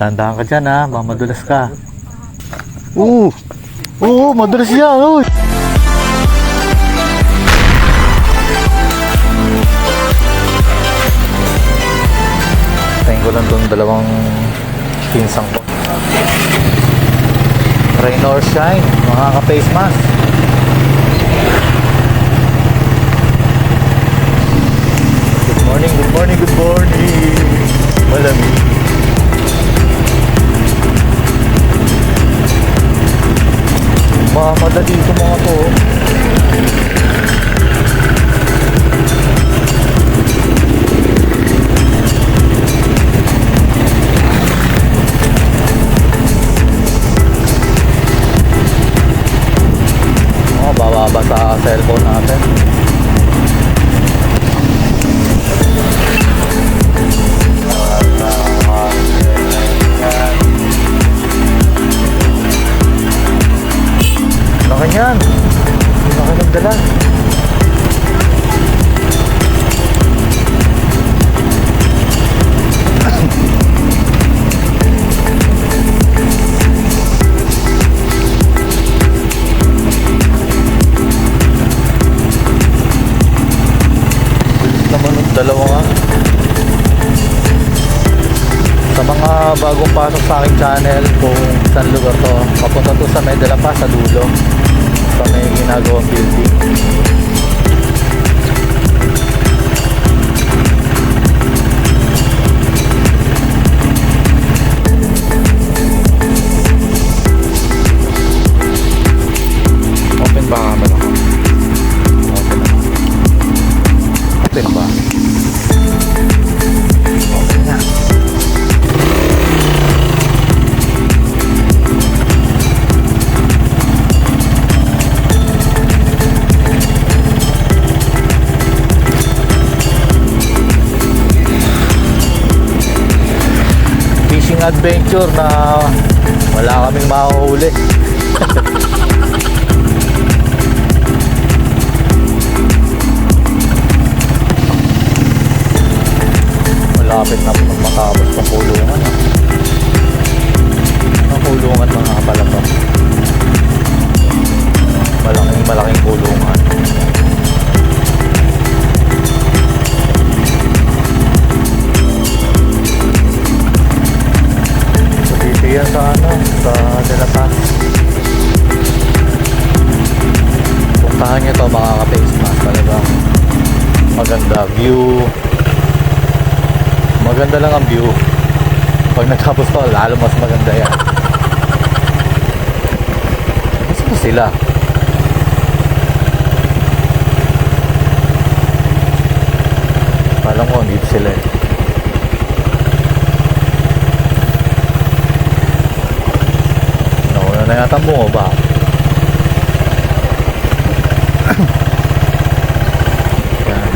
Tandaan ka dyan ha, baka madulas ka. Oo, madulas yan. Uy. Tayin ko lang doon dalawang pinsang ko. Rain or shine, mga ka-face mask. Good morning, good morning, good morning. Malamig. Madali ito mga to. Bababa sa cellphone natin. Laki yan. Laki ng dala. Dalawa nga. Sa mga bagong pasok sa aking channel, kung saan lugar to, papunta to sa Medela pa, sa dulo, sa may ginagawang building. Open ba camera ko? Open ba? Adventure na wala kaming mahuhuli. Malapit na matapos sa kulungan. Ang kulungan mga pala to. Malaking kulungan. Yan sa sa De La Paz. Puntahan nyo to mga ka-face mask. Talagang maganda view. Maganda lang ang view. Pag natapos to, lalo mas maganda yan. Gusto ko sila. Alam ko, dito sila eh. Na yata mo ba? Yan.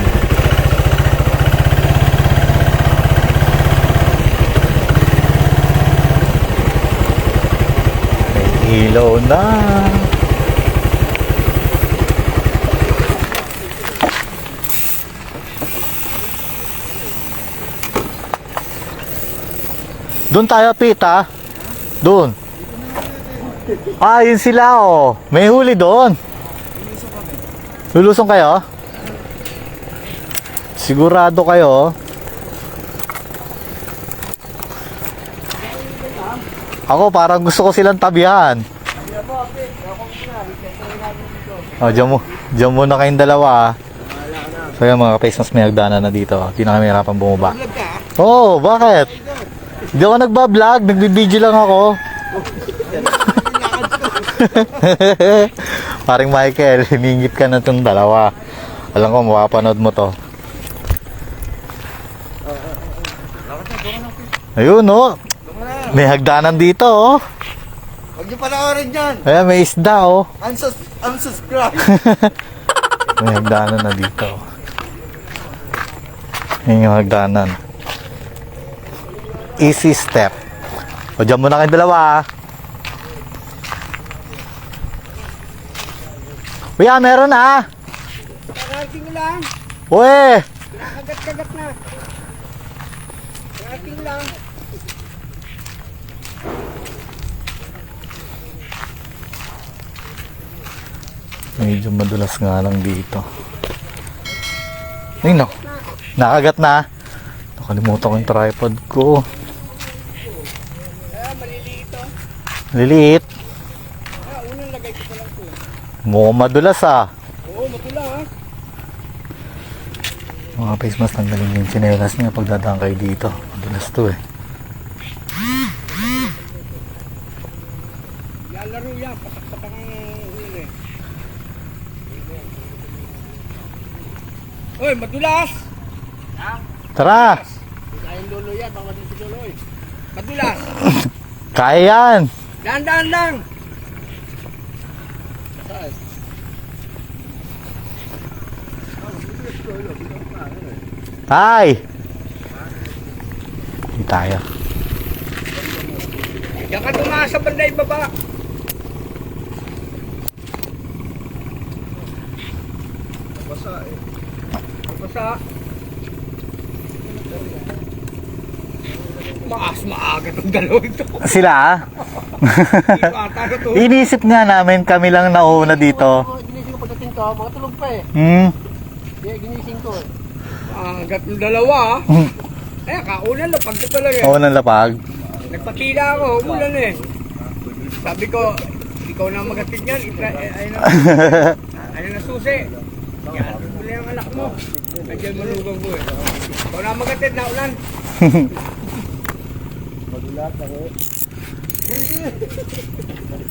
May ilaw na. Doon tayo, Pita. Doon. Yun sila oh. May huli doon. Lulusong kayo? Sigurado kayo? Ako parang gusto ko silang tabihan. Diyan muna kayong dalawa. So yung mga ka-face mask may hagdanan na dito. Hindi na kami hirapan bumaba. Oo, bakit? Hindi ako nagbablog, nagbibideo lang ako. Paring Michael, hiningit ka na itong dalawa. Alam ko, mapapanood mo to. Ayun oh. May hagdanan dito oh. Huwag niyo panoorin dyan. Ayan, may isda oh. Unsubscribe. May hagdanan na dito. Ayan yung hagdanan. Easy step. O dyan muna kayong dalawa ah. Kuya, meron ah. Karating lang. Uy. Kagat-kagat na. Karating lang. Medyo madulas nga lang dito. Ayun no. Nakagat na. Nakalimutan ko yung tripod ko. Maliliit to. Liliit. Unang lagay ko pa lang to. Mukhang madulas ah. Oo, matula ha. Mga face mask, tanggalin yung tsinelas niya pag dadaan kayo dito. Madulas to eh. Lalaro yan, patak-patak ang huli. Oy, madulas! Ha? Tara! Kayang lolo yan, baka din si lolo eh. Madulas! Kaya yan! Dahan-dahan lang! Ay! Hindi tayo. Diyan ka tumakas sa banda ibaba. Basa eh. Basa. Maaga itong dalawang ito. Sila ah? Dito ata na to. Inisip nga namin kami lang nauna dito. Ginising ko pagdating ko, mga tulog pa eh. Kaya ginising ko eh. Hanggat ng dalawa ah. Eh, kaunan na pagka talaga eh. Oo ng lapag. Nagpatila ako, umulan eh. Sabi ko, ikaw na magatid yan, ayun na susi. Yan, muli ang anak mo. Nandiyan malugang ko eh. Ikaw na magatid na ulan. Madulat ako.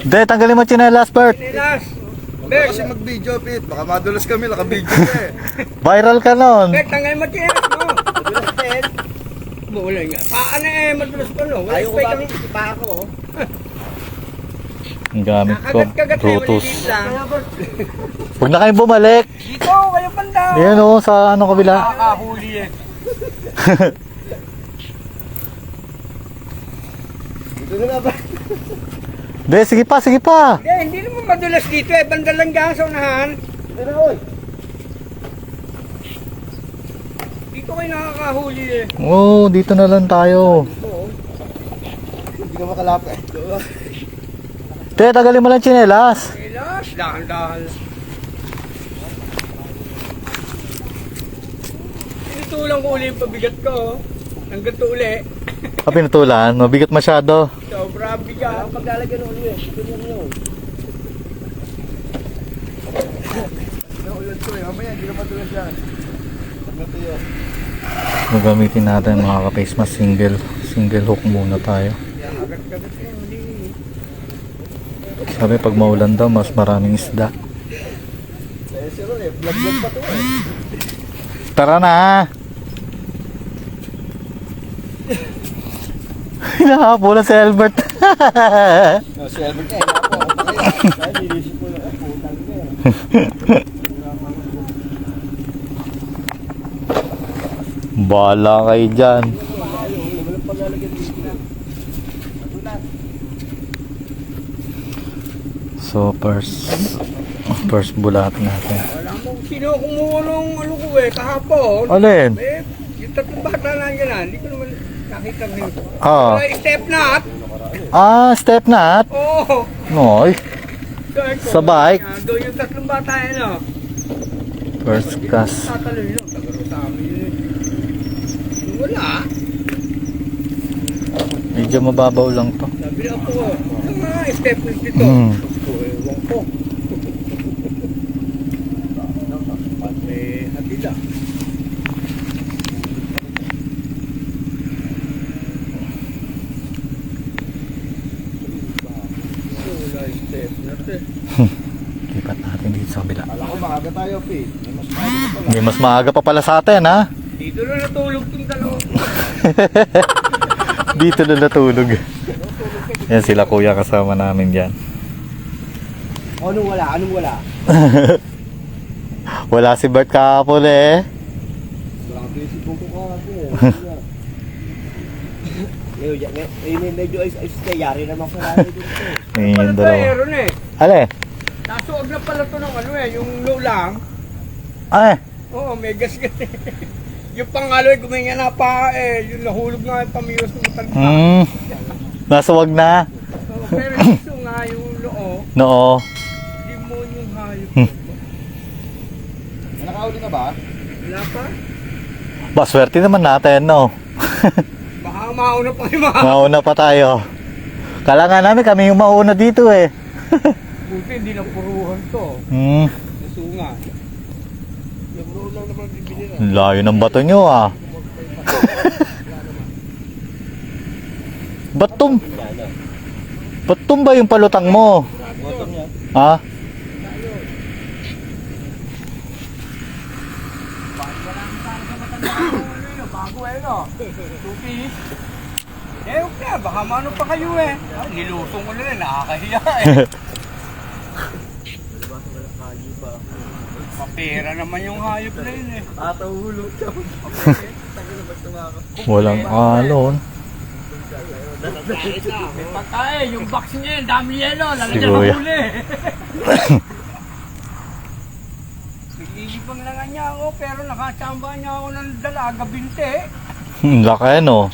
Hindi, tanggalin mo tsinelas, Bert. Nilas. Baka kasi mag-video, Pete. Baka madulas kami, naka-video ka eh. Viral ka nun. Bek, tanggalin mo tiyan mo. Madulas din. Muulan nga. Paano eh, madulas pa no? Ayaw ko ba pa ako. Ang gamit ko. Kagat-kagat eh, Tutus. malilit lang. Huwag na kayo bumalik. Dito, kayo banda. Ayan o, sa ano kabila. Nakakahuli eh. Dito na ba? Hindi, sige pa, sige pa. Hindi naman madulas dito eh. Banda lang dyan sa unahan. Dito na, oy. Dito kayo nakakahuli eh. Oo, dito na lang tayo. Hindi ka makalapit. Te, tagalin mo lang tsinelas. Nilas, dahan-dahan. Tinitulang ko uli yung pabigat ko. Hanggang to uli. Pinutulan, mabigat masyado. Sobra bigat. Paglalagyan ng uli eh. Ganyan yun. Naulan ko eh. Mamaya, hindi na madulas yan. Pag natuyo. Gagamitin natin mga ka-face mask, single hook muna tayo. Yan, agad-agad eh. Mali. Sabi pag maulan daw, mas maraming isda. Eh, siro eh. Vlog-vlog pa to eh. Tara na! Hinahapulan si Albert. No, si Albert eh. Napo. Kaya nilisip ko lang. Putang ka eh. Bahala kayo dyan. Walang paglalagyan dito na. So first bulat natin. Wala mo sino kumulong ano ko eh. Kahapon. Alin? Eh, yung tatlong bata na yan. Hindi ko naman nakita nito. Ah. Step knot. Step knot. Oo. Noy. Sa bike? Doon yung tatlong bata yan o. First cast. Tatalo yun. Tagaro sa amin yun. Wala. Medyo mababaw lang to. Sabi na ako, yung mga step knot dito. Ewan ko. Atila. Wala step knot eh. Lipat natin dito sa kabila. Kala ko maaga tayo, Pete. May mas maaga pa pala. Hindi, mas maaga pa pala sa atin ha. Dito na natulog tong dalawa. Dito na natulog. Yan sila kuya kasama namin dyan. Anong wala? Anong wala? Wala si Bert kahapon eh. Walang busy po ko kasi eh. Ngayon, medyo ayos yari naman ko namin dito eh. Ayun yung Pala to dalawa. aeron eh. Ale? Nasuog na pala to ng ano eh, yung low lang. Ay, Oo, may gas gas eh. Yung pangaloy, guminga na pa eh. Yung nahulog nga yung pamiros ng matalpa. nasuwag na. Pero gusto nga yung loo, Noo. limon yung hayop. ba? Wala pa. Ba, swerte naman natin, no? Baka mauna pa yung mga. Mauna pa tayo. Kala nga namin kami yung mauna dito eh. Buti hindi lang puruhan to. Hmm, Nasunga. Yung roon lang naman bibili na. ang layo ng bato nyo ah. Batum ba yung palutang mo? Bottom niya. Ha? Bago eh no. 2 piece. Eh okay, baka mano pa kayo eh. Ah, nilusong ko na rin, nakakahiya eh. Papera naman yung hayop na yun eh. Atahulog siya. Tagal na ba tumaka? Walang alon. May pagkain, yung box niya yun, dami yelo, lalagyan Si Kuya. ng huli. Naglilibang na nga niya ako, pero nakachamba niya ako ng dalaga binte. Laki no.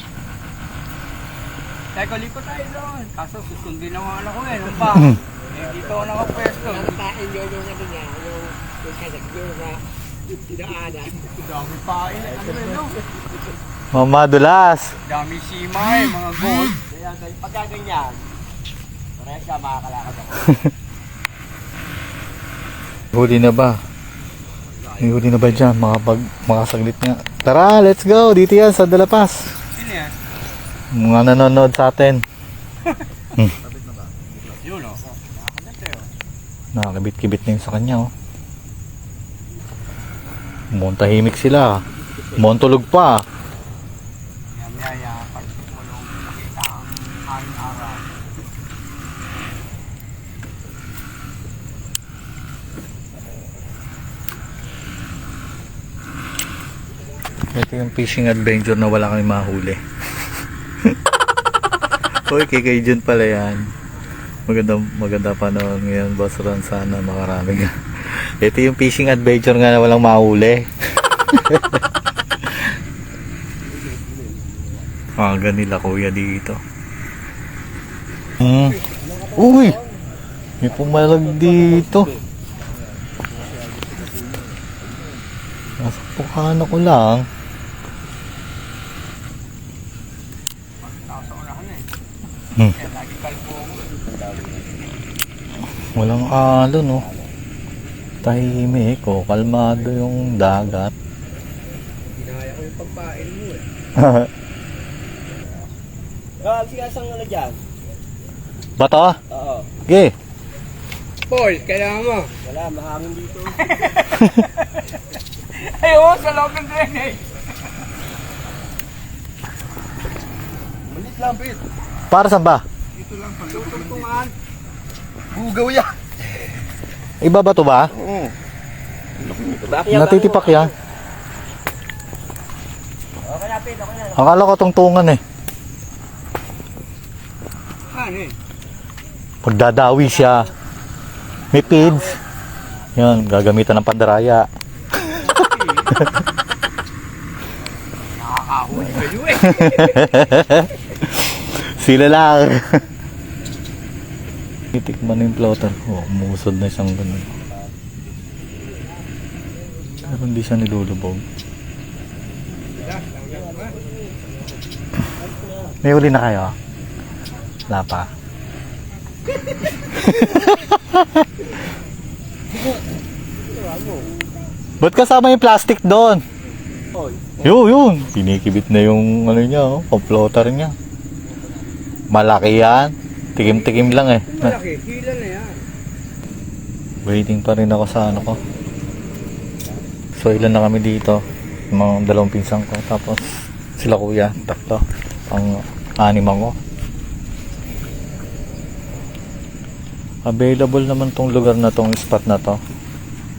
Teka, lipat tayo doon. Kaso susundin ang mga anak ko eh, nung ba? Eh, dito ako nakapwesto. Nakatain yun yung ano niya, yung kasak yun na pinaanan. Dami pain, ano yun, no? Mamadulas. Dami sima eh, mga gold. Kaya pagka ganyan, parehas siya makakalakad ako. Huli na ba? May huli na ba dyan? Makasaglit nga. Tara, let's go. Dito yan sa Dalapas. Sino yan? Mga nanonood sa atin. Yun o. Nakakagat eh. Nakakabit-kibit na yun sa kanya oh. Muntahimik sila. Montulog pa. Yaya, pag tulong makita ang haring araw. Ito yung fishing adventure na wala kami mahuli. Hoy, kay Jun pala yan. Maganda panahon ngayon, Boss Ron. Sana makarami ka. Ito yung fishing adventure nga na walang mahuli. Aga nila kuya dito. Uy! May pumalag dito. Nasa pukano ko lang. Nasa unahan eh. Hmm. Kaya lagi kalbo ako. Walang alon no. Tahimik oh. Kalmado yung dagat. Ginaya ko yung pagpain mo eh. Sigasang ano dyan? Bato? Oo. Okay. Paul, kaya mo. Wala, mahangin dito. Ay oo, sa loob ng drainage. Malit lang, Pit. Para saan ba? Dito lang, pagtutungtungan. Bugaw yan. Iba ba to ba? Oo. Natitipak yan. Okay na, Pit. Okay na. Akala ko tungtungan eh. Ano eh? Pagdadawi siya. May pids. Yan, gagamitan ng pandaraya. Nakakahuli kayo eh. Sila lang. Titikman na yung floater ko. Umusod na siyang ganun. Pero hindi siya nilulubog. May huli na kayo? Wala pa. Ba't kasama yung plastic doon? Yun. Pinikibit na yung ano niya, oh, pang-floater niya. Malaki yan. Tikim-tikim lang eh. Malaki, hila na yan. Waiting pa rin ako sa ano ko. So ilan na kami dito? Mga dalawang pinsang ko. Tapos sila kuya, tatlo. Ang anim ako. Available naman tong lugar na tong spot na to.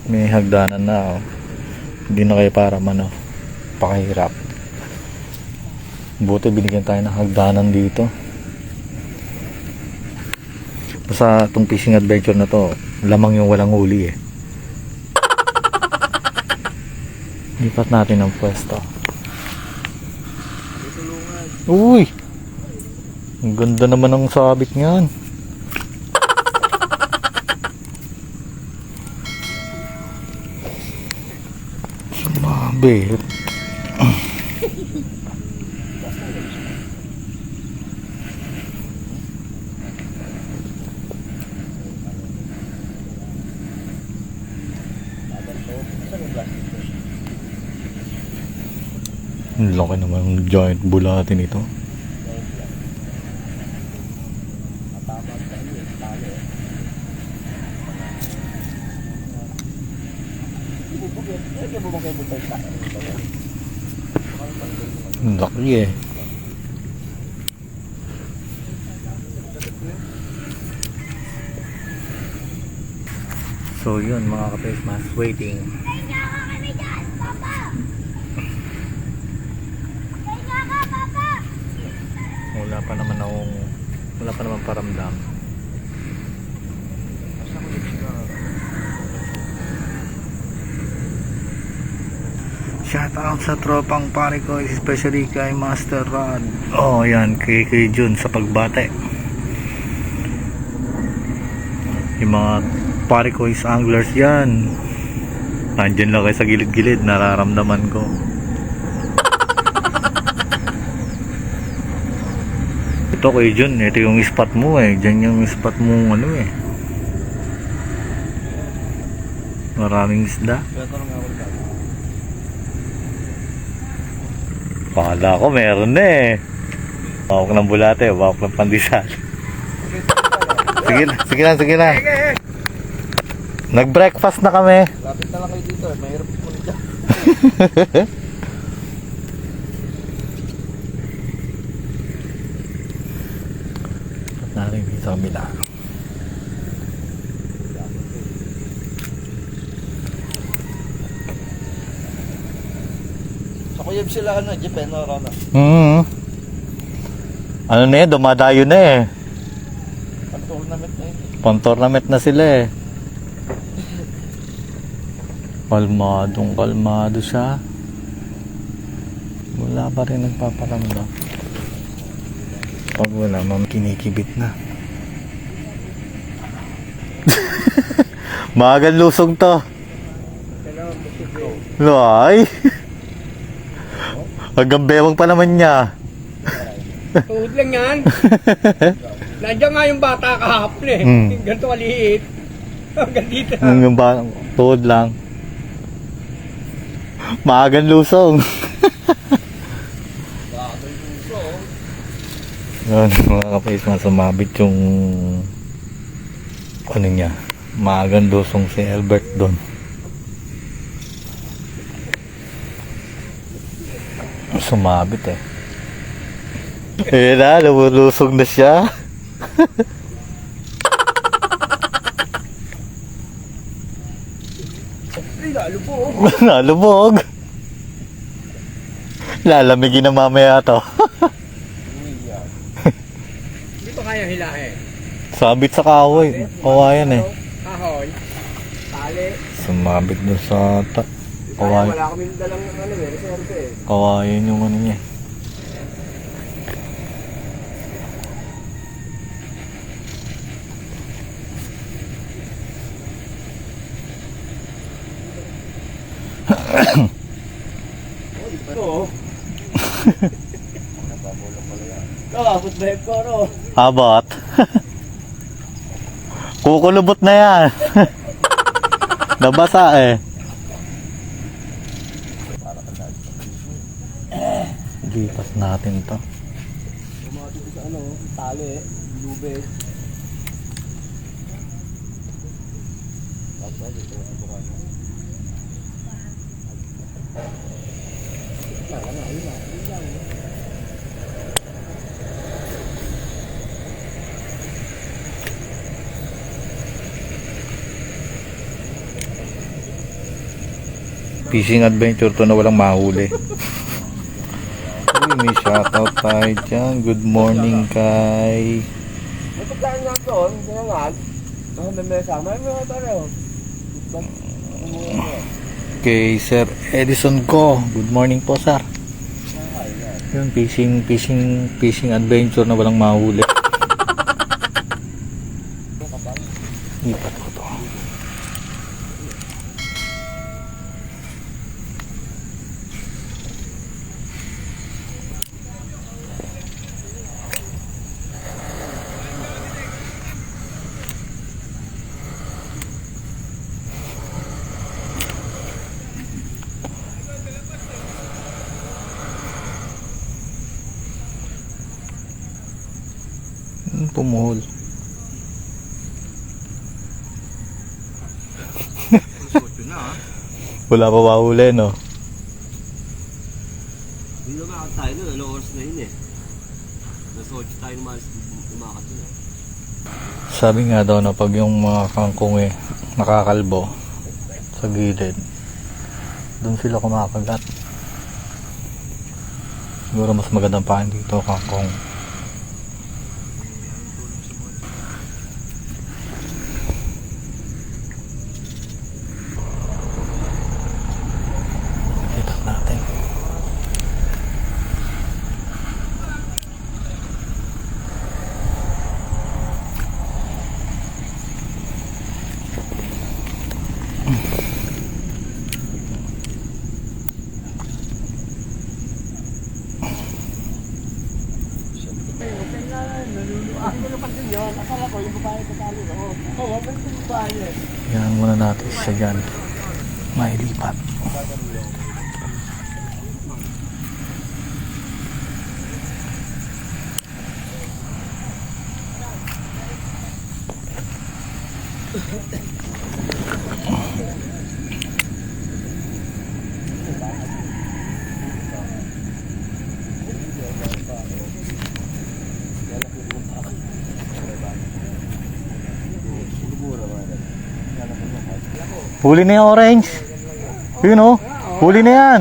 May hagdanan na oh. Hindi na kayo para pakahirap. Buti binigyan tayo ng hagdanan dito. Basta tong fishing adventure na to, lamang yung walang huli eh. Lipat natin ang pwesto. Uy! Ang ganda naman ng sabit niyan. Be. Ang laki naman ng giant bulate nito. Ang laki eh. So yun mga ka-face mask, waiting. Wala pa naman paramdam. Shout out sa tropang pare ko, especially kay Master Rod. Oh yan, kay Jun sa pagbate. Yung mga pare ko is anglers yan. Nandyan lang kayo sa gilid-gilid, nararamdaman ko. Ito kay Jun, ito yung spot mo eh. Diyan yung spot mo ano eh. Maraming isda. Pakala ko meron na eh. Bawak ng bulate, bawak ng pandesal. Sige na. Nag-breakfast na kami. Lapit na lang kayo dito, mahirap po dyan. Narin dito kami na. Sa Kuyab sila ano, Japan o Rona. Ano na eh, dumadayo na eh. Pang-tournament na yun. Pang-tournament na sila eh. Kalmado siya. Wala pa rin nagpaparamdam. Pag wala, kinikibit na. Maagang lusong to. Loy. Hanggang bewang pa naman niya. Tuhod lang yan. Nandiyan nga yung bata kahapon eh. Ganito kaliit. Hanggang dito. Hanggang ba, tuhod lang. Maagang lusong. Yan, mga kapais, sumabit yung ano niya, maagang lusong si Albert doon. Sumabit eh. Eh na, lumulusong na siya. Nalubog. Lalamigin na mamaya to. Hindi pa kaya hilahin. Sabit sa kahoy. Kawayan eh. Kahoy. Tali. Sumabit doon sa kawayan. Wala kami dalang ano eh, reserve eh. Kawayan yung ano niya. Ito. Abot ba yung koro? Abot. Kukulubot na yan. Nabasa eh. Lipas natin to. Bumati sa ano, tali, lubid. Tapos ito sa bukan. Fishing adventure to na walang mahuli. Uy, may shoutout tayo dyan. Good morning kay May pagkain nga doon, sinangal. May mesa, may mga tayo. kay Sir Edison ko. Good morning po, sir. Yun, fishing adventure na walang mahuli. Ipat ko to. Pumuhol. Suso na ha. Wala pa mahuli, no? Hindi na nga tayo nun. Ano oras na yun eh. Nasa 8 tayo umakat dun eh. Sabi nga daw na pag yung mga kangkong nakakalbo sa gilid, doon sila kumakagat. Siguro mas magandang pain dito kangkong. Kita natin. Yan muna natin siya dyan. Mailipat. Huli na yung orange. Yun o. Huli na yan.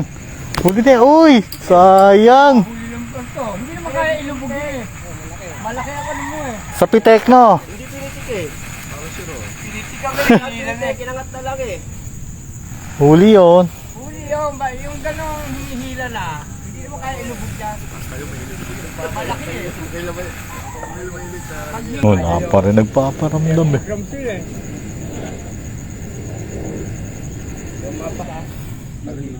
Huli na yan. Uy! Sayang! Huli lang po ito. Hindi naman kaya ilubog yun eh. Malaki ako mo eh. Sa pitek no. Hindi pinitik eh. Pinitik kami. Kinangat na lang eh. Huli yun. Huli yun. Yung gano'ng hinihila na. Hindi naman kaya ilubog yan. Malaki eh. Wala pa rin nagpaparamdam eh. Gram sila eh. Yung mapa.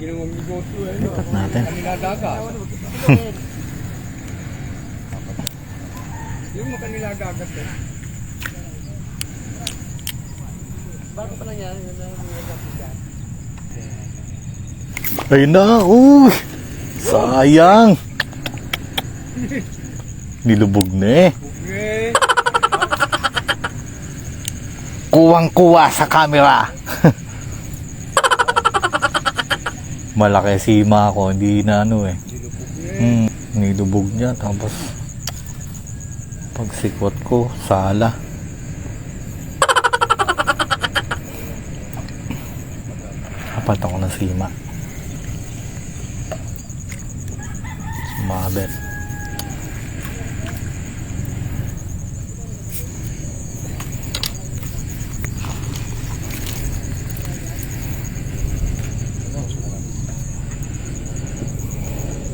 Ginawang negosyo eh. Lipat natin. Kaniladaga. Yung mga kaniladagat eh. Bago pa lang yan. Ayun na. Uy! Sayang! Nilubog na eh. Okay. Kuwang-kuwa sa camera. Malaki sima ako, hindi na ano eh. Nilubog niya, tapos pagsikwat ko, sala. Kapat ako ng sima. Sumabit.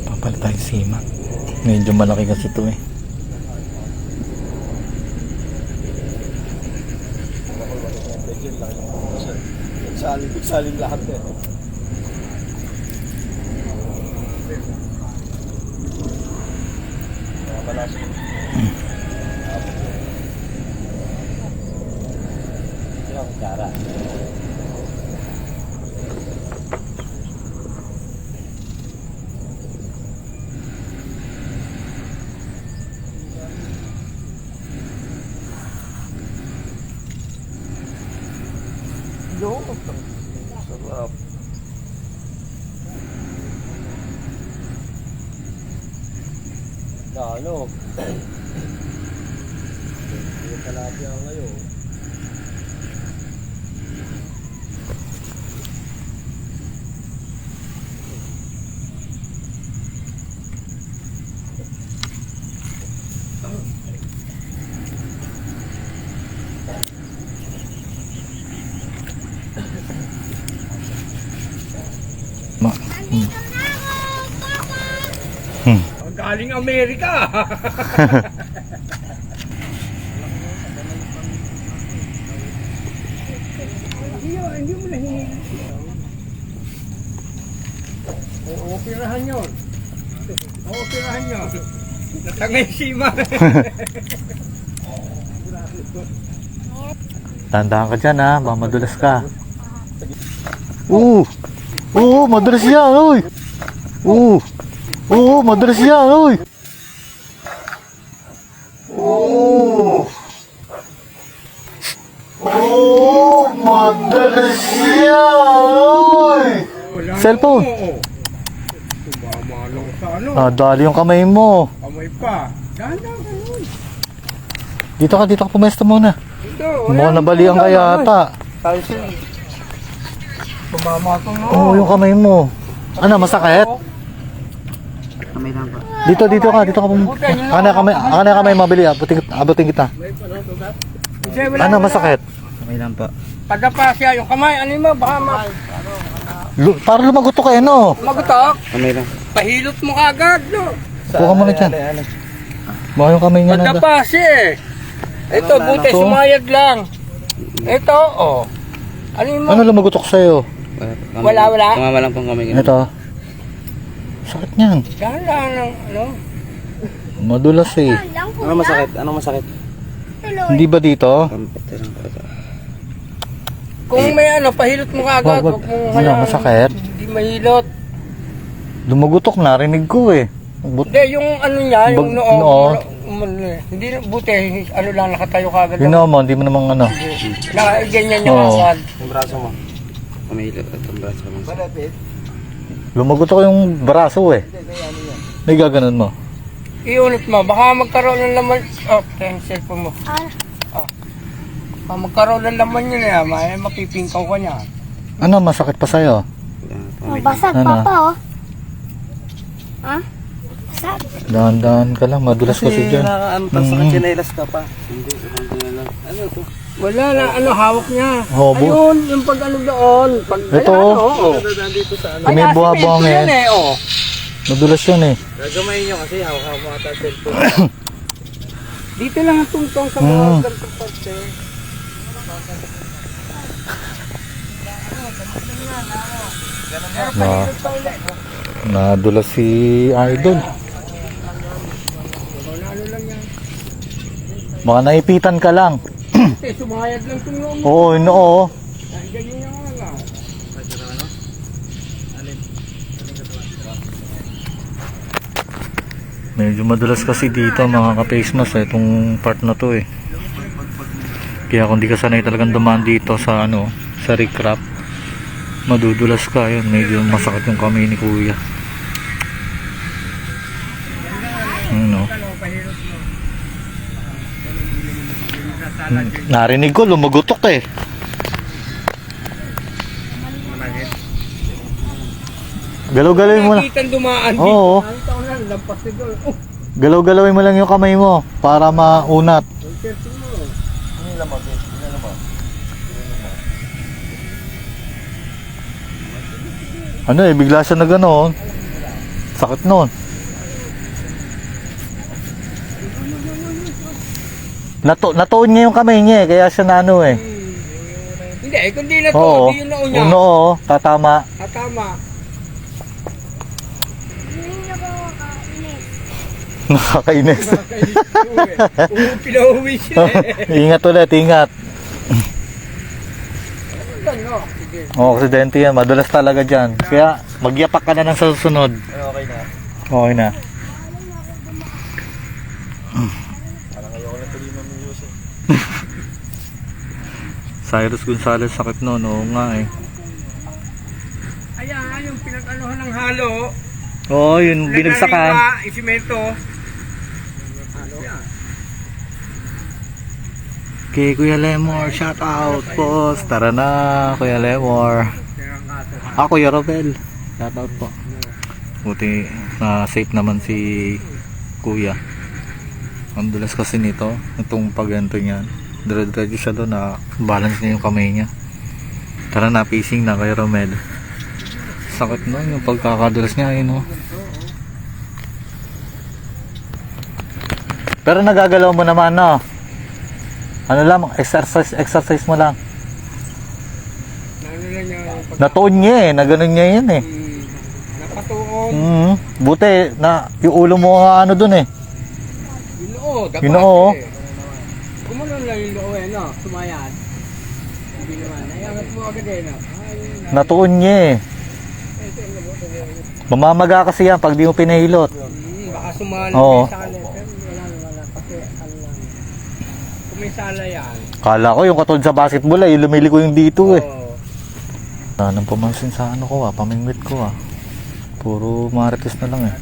Papalit tayo sima. Medyo malaki kasi ito eh. Salim lahat eh. Yung cara. Sarap. Na ano? Yung talapia ngayon. Galing Amerika. Hindi mo na hingin. Operahan yun. Operahan yun. Natangay sima. Tandaan ka dyan ha, mamadulas ka. Madulas yan, uy! Madulas yan, uy! Oh, madalas yan! Cellphone. Tumama lang sa ano. Ah, dali yung kamay mo. Kamay pa. Dahan-dahan ka nun. Dito ka pumesto muna. Ito. Mukhang nabalian ka yata. Tayo sila. Tumama ko no. Oo, yung kamay mo. Ano, masakit? Kamay lang ba? Dito ka. Ana kamay mabili, abutin kita. Ano, masakit? Kamay lang po. Pagkapa siya yung kamay. Ano mo? Baka Para lumagutok kayo, no? magutok. Kamay lang. Pahilot mo kagad no. Kuha mo na dyan. Baka yung kamay niya na. Pagkapa siya eh. Ito, buti Ito? sumayad lang. Ito, oh. Ano mo? Ano lumagutok sa'yo? Wala. Tumama lang pong kamay. Ito. Sakit niyan. Dahan-dahan ng ano. Madulas eh. Ano masakit? Anong masakit? Hindi ba dito? Kampate lang po ito. Kung may ano, pahilot mo kagad. Wag. Huwag mong Ano, masakit? Hindi mahilot. Lumugutok, narinig ko eh. Hindi, yung ano niya, yung Bag- noo. noo. Hindi, buti, ano lang, nakatayo kagad. Yun mo, hindi mo namang ano. Ganyan yung Oo. kagad. Yung braso mo. Kamay lang. Itong braso mo. Lumugutok yung braso eh. May gaganon mo. Iunit mo, baka magkaroon ng laman. Oh, yung cellphone mo. Baka magkaroon ng laman yun eh, mapipingkaw ka niya. Ano, masakit pa sa'yo? Basag, Ano? papa, oh. Ha? Basag. Dahan-dahan ka lang, madulas kasi dyan. Nakaantas sa kachinelas ka pa. Hindi lang. Ano to? Wala na, ano, hawak niya. Oh, Ayun, yung pag ano doon. Pag, Ito, Ay, oh. ano, oo. Dito sa ano. May buha-buhang asimento yan. eh, oh. Madulas yun eh. Gagamayin nyo kasi hawak mo ata cellphone. Dito lang ang tungtong sa Mm. mga ganitong parte. Nadulas si Idol. Baka naipitan ka lang. Kasi sumayad lang itong noon. Oo, oo. Ganyan yung nga lang. Medyo madulas kasi dito mga ka-face mask itong part na to eh. Kaya kung di ka sanay talagang dumaan dito sa ano, sa recrap, madudulas ka yun. Medyo masakit yung kamay ni kuya. Ano? Narinig ko lumugutok eh. Galaw-galawin mo lang. Nakikita dumaan dito. Oo. Ang taon lang, lampas na doon. Oh, Galaw-galawin mo lang yung kamay mo para maunat. concerto mo. Ano eh, bigla siya na gano'n. Sakit nun. Natuon niya yung kamay niya eh, kaya siya na ano eh. Hindi, kung di na to, Oo, di yung naon niya. uno oo, tatama. Tama. Hindi ako kainis. Nakakainis. Pinauwi siya eh. Ingat ulit, ingat. Ano? Sige. Aksidente yan, madulas talaga dyan. Kaya magyapak ka na ng sa susunod. Okay na. Okay na. Parang ayoko na tuloy mamusin. Cyrus Gonzalez sakit noon, oo nga eh. Ayan, yung pinag-anuhan ng halo. Oo, yun, binagsakan. Isimento. Kay Kuya Lemor, shout out po. Tara na, Kuya Lemor. Kuya Robel, shout out po. Buti na safe naman si Kuya. Ang dulas kasi nito, itong pagganto niyan. Dire-diretso siya doon na balance niya yung kamay niya. Tara na, pacing na Kuya Romel. Sakit nun yung pagkakadulas niya, yun oh. Pero nagagalaw mo naman, no? Ano lang, exercise mo lang. Ano lang niya, Natuon niya eh, naganon niya yun eh. napatuon. Buti na yung ulo mo nga ano dun eh. Ginoo, dapat Ginoo. eh. Gumanon lang yung loo eh, no? Sumayad. Hindi naman. Nayangat mo agad eh, no? Ayun. Natuon niya eh. Mamamaga kasi yan pag di mo pinahilot. Baka sumali Oo. sa kanin. Pero wala naman. Kasi ano lang. Kung may sala yan. Kala ko yung katulad sa basketball ay lumili ko yung dito eh. Oo. Nang pumansin sa ano ko pamingwit ko Puro marites na lang eh.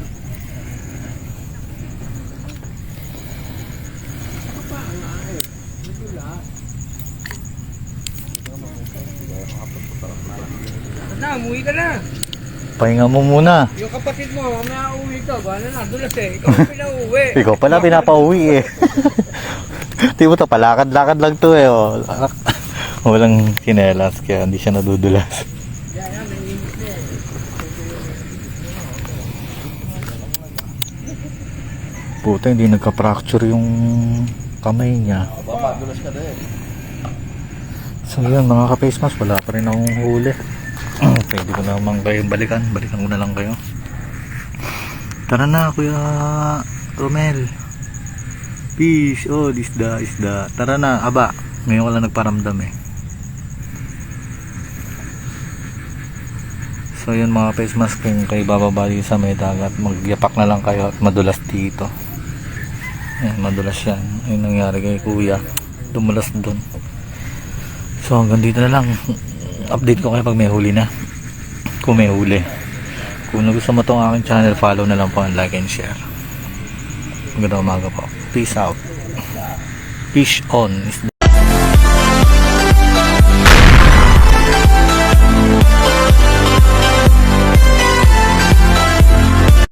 Na, umuwi ka na. Pahinga mo muna. Yung kapatid mo, mamaya uwi to. Gano'n na, dulas eh. Ikaw ang pinauwi. Ikaw pala pinapauwi eh. Di mo to, palakad-lakad lang to eh. Oh. Walang kinelas kaya hindi siya nadudulas. Yan, yan, may limit na eh. Puta, hindi nagka-fracture yung kamay niya. Aba, madulas ka din. So yun mga ka-face mask, wala pa rin akong huli. Pwede ko naman kayong balikan ko na lang kayo. Tara na Kuya Romel. Fish, oh isda. Tara na, aba, ngayon ko lang nagparamdam eh. So yun mga face mask, kung kayo bababa dito sa may dagat, magyapak na lang kayo at madulas dito. Ayan, madulas yan. Ayun nangyari kay Kuya, dumulas dun. So hanggang dito na lang. Update ko kayo pag may huli na. Kung may huli. Kung gusto mo itong aking channel, follow na lang po and like and share. Magandang umaga po. Peace out. Fish on.